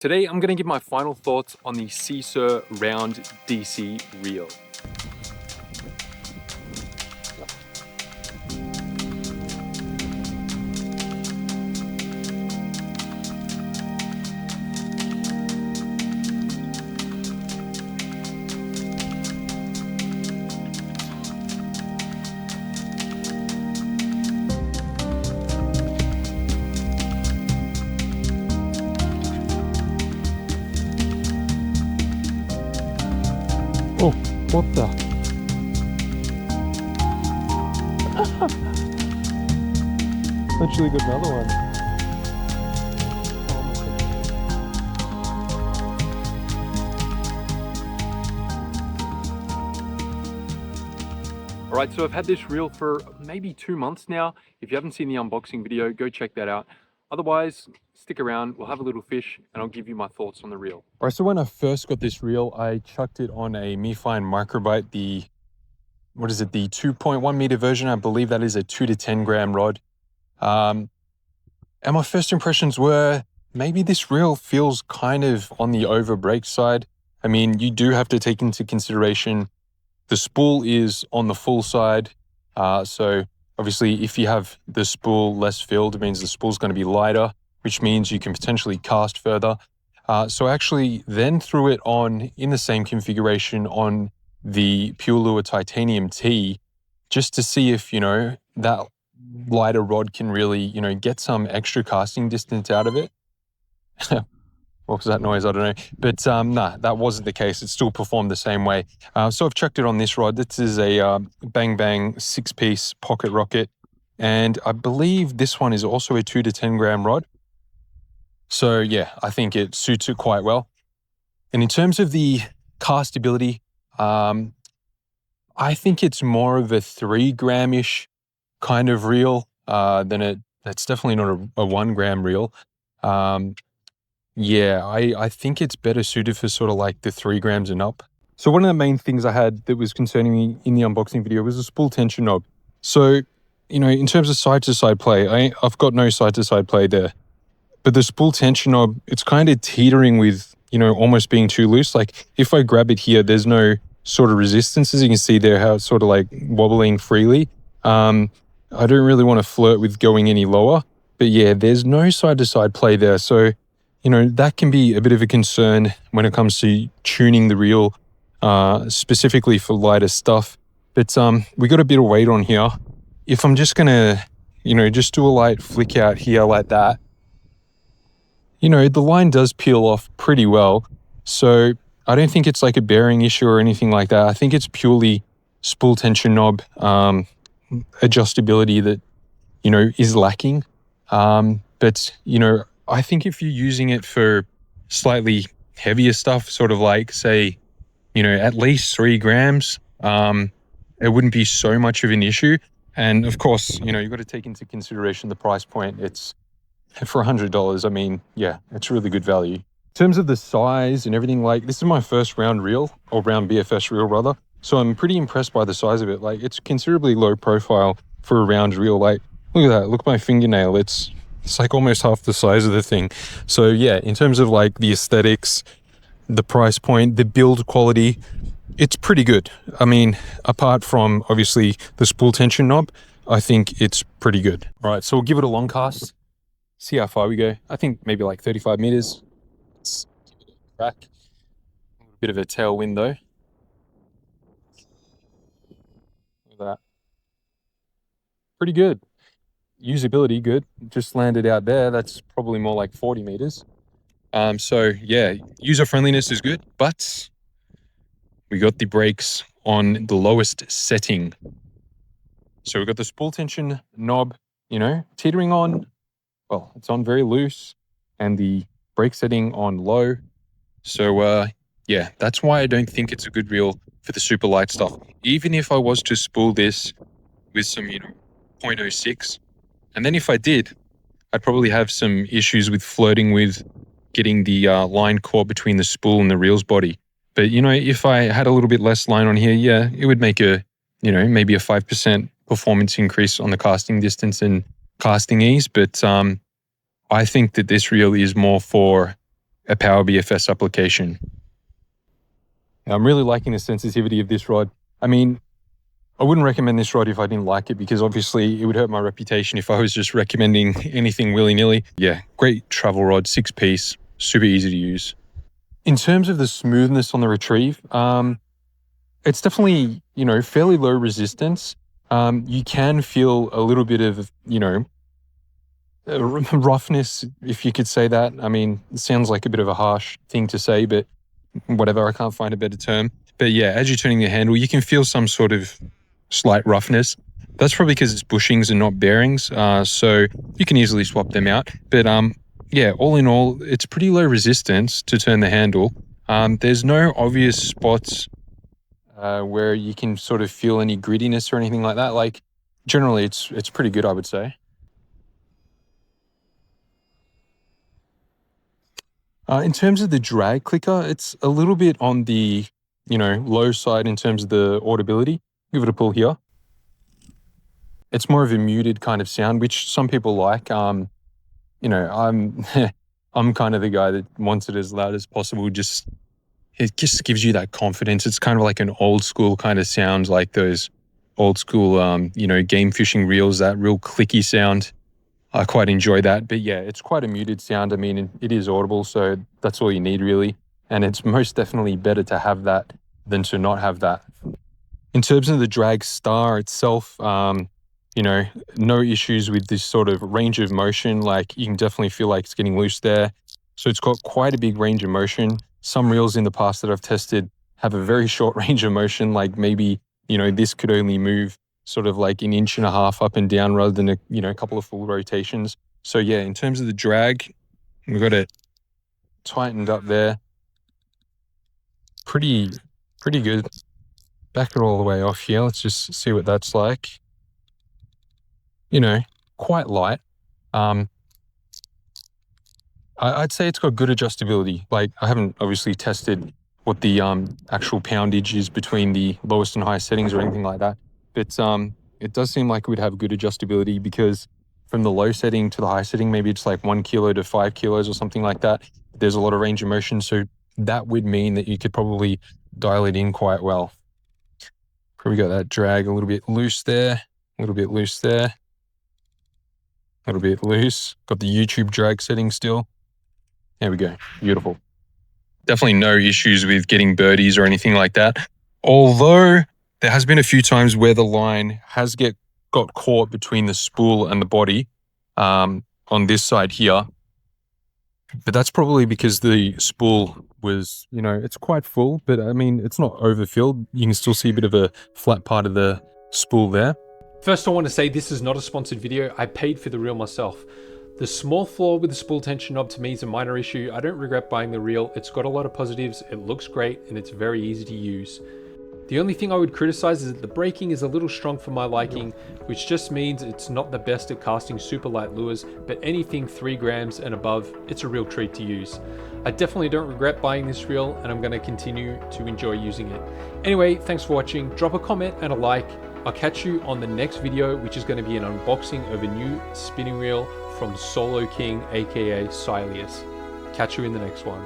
Today, I'm going to give my final thoughts on the Seasir round DC reel. Oh, what the? Actually got another one. Alright, so I've had this reel for maybe 2 months now. If you haven't seen the unboxing video, go check that out. Otherwise, stick around, we'll have a little fish and I'll give you my thoughts on the reel. All right, so when I first got this reel, I chucked it on a MeFine microbite, the 2.1 meter version. I believe that is a 2 to 10 gram rod. And my first impressions were, maybe this reel feels kind of on the over break side. I mean, you do have to take into consideration the spool is on the full side. So obviously if you have the spool less filled, it means the spool's going to be lighter, which means you can potentially cast further. So I actually then threw it on in the same configuration on the Pure Lure Titanium T, just to see if, that lighter rod can really, get some extra casting distance out of it. What was that noise? I don't know. But nah, that wasn't the case. It still performed the same way. So I've chucked it on this rod. This is a Bang Bang 6-piece pocket rocket. And I believe this one is also a 2 to 10 gram rod. So yeah, I think it suits it quite well. And in terms of the castability, I think it's more of a 3 gram-ish kind of reel that's definitely not a 1 gram reel. Yeah, I think it's better suited for sort of like the 3 grams and up. So one of the main things I had that was concerning me in the unboxing video was the spool tension knob. So, in terms of side-to-side play, I've got no side-to-side play there. But the spool tension knob, it's kind of teetering with, almost being too loose. Like if I grab it here, there's no sort of resistance. As you can see there, how it's sort of like wobbling freely. I don't really want to flirt with going any lower. But yeah, there's no side-to-side play there. So, that can be a bit of a concern when it comes to tuning the reel, specifically for lighter stuff. But we got a bit of weight on here. If I'm just gonna, just do a light flick out here like that, the line does peel off pretty well. So I don't think it's like a bearing issue or anything like that. I think it's purely spool tension knob adjustability that, is lacking. But, I think if you're using it for slightly heavier stuff, sort of like, say, at least 3 grams, it wouldn't be so much of an issue. And of course, you've got to take into consideration the price point. It's for $100. I mean, yeah, it's really good value. In terms of the size and everything, like this is my first round reel, or round BFS reel rather. So I'm pretty impressed by the size of it. Like it's considerably low profile for a round reel. Like, look at that, look at my fingernail. It's like almost half the size of the thing. So yeah, in terms of like the aesthetics, the price point, the build quality, it's pretty good. I mean, apart from obviously the spool tension knob, I think it's pretty good. All right, so we'll give it a long cast, see how far we go. I think maybe like 35 meters. Let's give it a crack. A bit of a tailwind though. Look at that. Pretty good. Usability good. Just landed out there. That's probably more like 40 meters. So yeah, user friendliness is good, but we got the brakes on the lowest setting. So we've got the spool tension knob, teetering on, well, it's on very loose, and the brake setting on low. So yeah, that's why I don't think it's a good reel for the super light stuff. Even if I was to spool this with some, 0.06, and then if I did, I'd probably have some issues with flirting with getting the line caught between the spool and the reel's body. But, if I had a little bit less line on here, yeah, it would make a, maybe a 5% performance increase on the casting distance and casting ease. But I think that this reel is more for a power BFS application. Now, I'm really liking the sensitivity of this rod. I mean, I wouldn't recommend this rod if I didn't like it, because obviously it would hurt my reputation if I was just recommending anything willy-nilly. Yeah, great travel rod, 6-piece, super easy to use. In terms of the smoothness on the retrieve, it's definitely, you know, fairly low resistance. You can feel a little bit of, you know, roughness, if you could say that. I mean, it sounds like a bit of a harsh thing to say, but whatever, I can't find a better term. But yeah, as you're turning the handle, you can feel some sort of slight roughness. That's probably because it's bushings and not bearings, so you can easily swap them out. But yeah, all in all, it's pretty low resistance to turn the handle. There's no obvious spots where you can sort of feel any grittiness or anything like that. Like, generally, it's pretty good, I would say. In terms of the drag clicker, it's a little bit on the, you know, low side in terms of the audibility. Give it a pull here. It's more of a muted kind of sound, which some people like. You know, I'm I'm kind of the guy that wants it as loud as possible. It just gives you that confidence. It's kind of like an old school kind of sound, like those old school, you know, game fishing reels, that real clicky sound. I quite enjoy that. But yeah, it's quite a muted sound. I mean, it is audible, so that's all you need really. And it's most definitely better to have that than to not have that. In terms of the drag star itself, you know, no issues with this sort of range of motion. Like, you can definitely feel like it's getting loose there. So it's got quite a big range of motion. Some reels in the past that I've tested have a very short range of motion. Like, maybe, you know, this could only move sort of like 1.5 inches up and down rather than a couple of full rotations. So yeah, in terms of the drag, we've got it tightened up there. Pretty good. Back it all the way off here. Let's just see what that's like. You know, quite light. I'd say it's got good adjustability. Like, I haven't obviously tested what the actual poundage is between the lowest and highest settings or anything like that. But it does seem like it would have good adjustability, because from the low setting to the high setting, maybe it's like 1 kilo to 5 kilos or something like that. There's a lot of range of motion, so that would mean that you could probably dial it in quite well. Probably got that drag a little bit loose there, a little bit loose there, a little bit loose. Got the YouTube drag setting still. There we go. Beautiful. Definitely no issues with getting birdies or anything like that. Although there has been a few times where the line has got caught between the spool and the body on this side here. But that's probably because the spool was, you know, it's quite full, but I mean, it's not overfilled. You can still see a bit of a flat part of the spool there. First, I want to say this is not a sponsored video. I paid for the reel myself. The small flaw with the spool tension knob to me is a minor issue. I don't regret buying the reel. It's got a lot of positives, it looks great, and it's very easy to use. The only thing I would criticize is that the braking is a little strong for my liking, which just means it's not the best at casting super light lures, but anything 3 grams and above, it's a real treat to use. I definitely don't regret buying this reel, and I'm going to continue to enjoy using it. Anyway, thanks for watching. Drop a comment and a like. I'll catch you on the next video, which is going to be an unboxing of a new spinning reel from Solo King, aka Silius. Catch you in the next one.